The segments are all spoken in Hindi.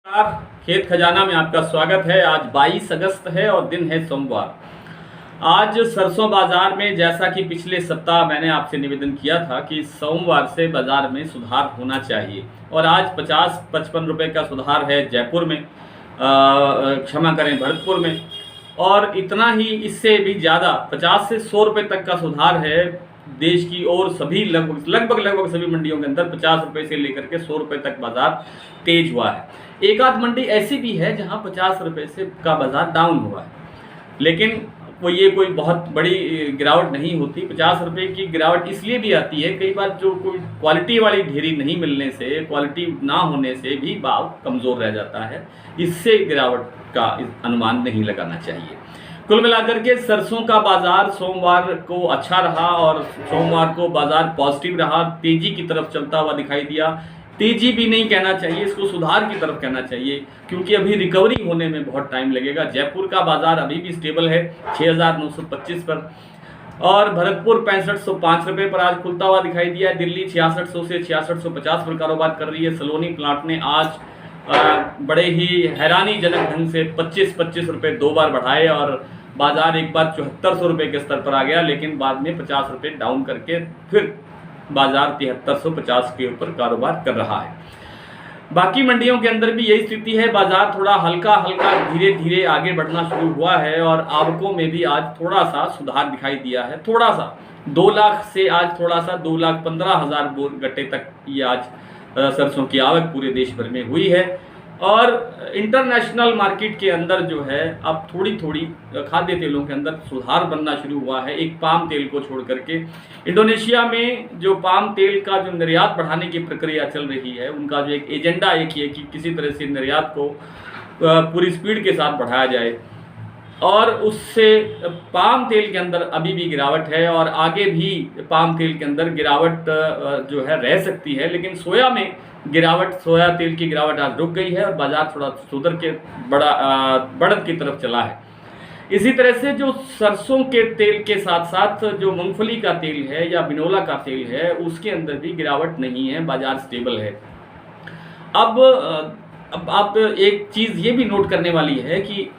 नमस्कार, खेत खजाना में आपका स्वागत है। आज 22 अगस्त है और दिन है सोमवार। आज सरसों बाजार में, जैसा कि पिछले सप्ताह मैंने आपसे निवेदन किया था कि सोमवार से बाजार में सुधार होना चाहिए, और आज 50-55 रुपए का सुधार है जयपुर में, क्षमा करें भरतपुर में, और इतना ही इससे भी ज़्यादा 50 से 100 रुपये तक का सुधार है देश की और सभी लगभग सभी मंडियों के अंदर 50 रुपये से लेकर के 100 रुपये तक बाजार तेज हुआ है। एक आध मंडी ऐसी भी है जहां 50 रुपये से का बाजार डाउन हुआ है, लेकिन ये कोई बहुत बड़ी गिरावट नहीं होती। 50 रुपये की गिरावट इसलिए भी आती है, कई बार जो कोई क्वालिटी वाली ढेरी नहीं मिलने से, क्वालिटी ना होने से भी भाव कमज़ोर रह जाता है। इससे गिरावट का अनुमान नहीं लगाना चाहिए। कुल मिलाकर के सरसों का बाजार सोमवार को अच्छा रहा और सोमवार को बाजार पॉजिटिव रहा, तेजी की तरफ चलता हुआ दिखाई दिया। तेजी भी नहीं कहना चाहिए, इसको सुधार की तरफ कहना चाहिए, क्योंकि अभी रिकवरी होने में बहुत टाइम लगेगा। जयपुर का बाजार अभी भी स्टेबल है 6,925 पर, और भरतपुर 6505 रुपये पर आज खुलता हुआ दिखाई दिया। दिल्ली 6600 से 6650 पर कारोबार कर रही है। सलोनी प्लांट ने आज बड़े ही हैरानीजनक ढंग से 25-25 रुपये 2 बार बढ़ाए और बाजार एक बार 7400 रुपये के स्तर पर आ गया, लेकिन बाद में 50 रुपये डाउन करके फिर बाजार 7350 के ऊपर कारोबार कर रहा है। बाकी मंडियों के अंदर भी यही स्थिति है। बाजार थोड़ा हल्का धीरे धीरे आगे बढ़ना शुरू हुआ है और आवकों में भी आज थोड़ा सा सुधार दिखाई दिया है। थोड़ा सा 2 लाख से आज थोड़ा सा 2,15,000 गट्टे तक ये आज सरसों की आवक पूरे देश भर में हुई है। और इंटरनेशनल मार्केट के अंदर जो है अब थोड़ी खाद्य तेलों के अंदर सुधार बनना शुरू हुआ है। एक पाम तेल को छोड़ करके इंडोनेशिया में जो पाम तेल का जो निर्यात बढ़ाने की प्रक्रिया चल रही है, उनका जो एक एजेंडा एक ही है कि किसी तरह से निर्यात को पूरी स्पीड के साथ बढ़ाया जाए, और उससे पाम तेल के अंदर अभी भी गिरावट है और आगे भी पाम तेल के अंदर गिरावट जो है रह सकती है। लेकिन सोया तेल की गिरावट आज रुक गई है और बाजार थोड़ा सुधर के बढ़त की तरफ चला है। इसी तरह से जो सरसों के तेल के साथ साथ जो मूंगफली का तेल है या बिनोला का तेल है, उसके अंदर भी गिरावट नहीं है, बाजार स्टेबल है। अब आप एक चीज़ ये भी नोट करने वाली है कि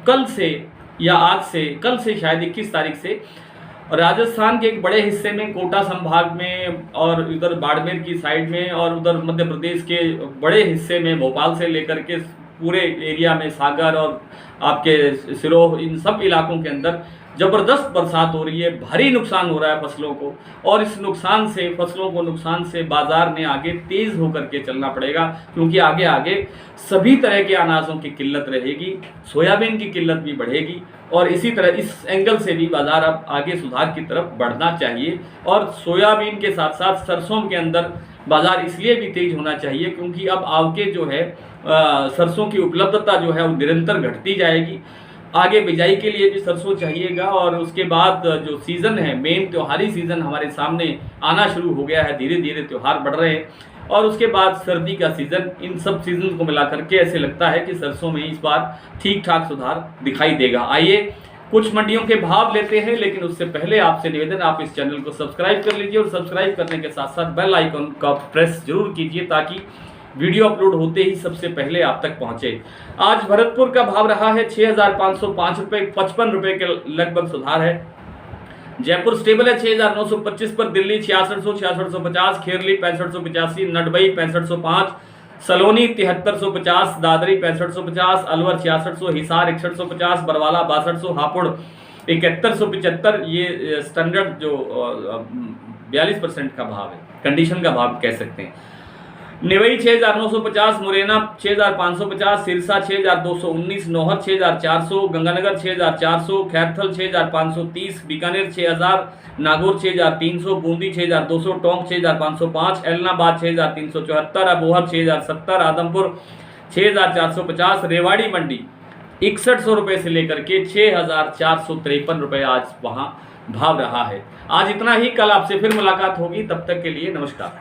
कल से या आज से, कल से शायद 21 तारीख से राजस्थान के एक बड़े हिस्से में, कोटा संभाग में और इधर बाड़मेर की साइड में और उधर मध्य प्रदेश के बड़े हिस्से में, भोपाल से लेकर के पूरे एरिया में, सागर और आपके सिरोह, इन सब इलाकों के अंदर ज़बरदस्त बरसात हो रही है। भारी नुकसान हो रहा है फसलों को, और इस नुकसान से, फसलों को नुकसान से बाजार ने आगे तेज़ होकर के चलना पड़ेगा, क्योंकि आगे सभी तरह के अनाजों की किल्लत रहेगी, सोयाबीन की किल्लत भी बढ़ेगी, और इसी तरह इस एंगल से भी बाजार अब आगे सुधार की तरफ बढ़ना चाहिए। और सोयाबीन के साथ साथ सरसों के अंदर बाजार इसलिए भी तेज होना चाहिए क्योंकि अब आवके जो है सरसों की उपलब्धता जो है वो निरंतर घटती जाएगी। आगे बिजाई के लिए भी सरसों चाहिएगा, और उसके बाद जो सीज़न है, मेन त्योहारी सीज़न हमारे सामने आना शुरू हो गया है। धीरे धीरे त्यौहार बढ़ रहे हैं, और उसके बाद सर्दी का सीज़न, इन सब सीज़न को मिलाकर के ऐसे लगता है कि सरसों में इस बार ठीक ठाक सुधार दिखाई देगा। आइए कुछ मंडियों के भाव लेते हैं, लेकिन उससे पहले आपसे निवेदन, आप इस चैनल को सब्सक्राइब कर लीजिए और सब्सक्राइब करने के साथ साथ बेल आइकन का प्रेस जरूर कीजिए, ताकि वीडियो अपलोड होते ही सबसे पहले आप तक पहुंचे। आज भरतपुर का भाव रहा है 6,505 रुपये, 55 रुपये के लगभग सुधार है। जयपुर स्टेबल है 6,925 पर। दिल्ली 6600, 6650, खेरली 6585, नडबई 6505, सलोनी 7350, दादरी 6550, अलवर 6600, हिसार 6150, बरवाला 6200, हापुड़ 7175। ये स्टैंडर्ड जो 42% का भाव है, कंडीशन का भाव कह सकते हैं। निवई 6,950, मुरैना 6,550, सिरसा 6,219, नौहर 6,400, गंगानगर 6,400, खैरथल 6,530, बीकानेर 6,000, नागौर 6,300, बूंदी 6,200, टोंक 6,505, एलनाबाद 6,374, अबोहर 6,070, आदमपुर 6,450, रेवाड़ी मंडी 6100 रुपये से लेकर के 6,453 रुपये आज वहाँ भाव रहा है। आज इतना ही, कल आपसे फिर मुलाकात होगी, तब तक के लिए नमस्कार।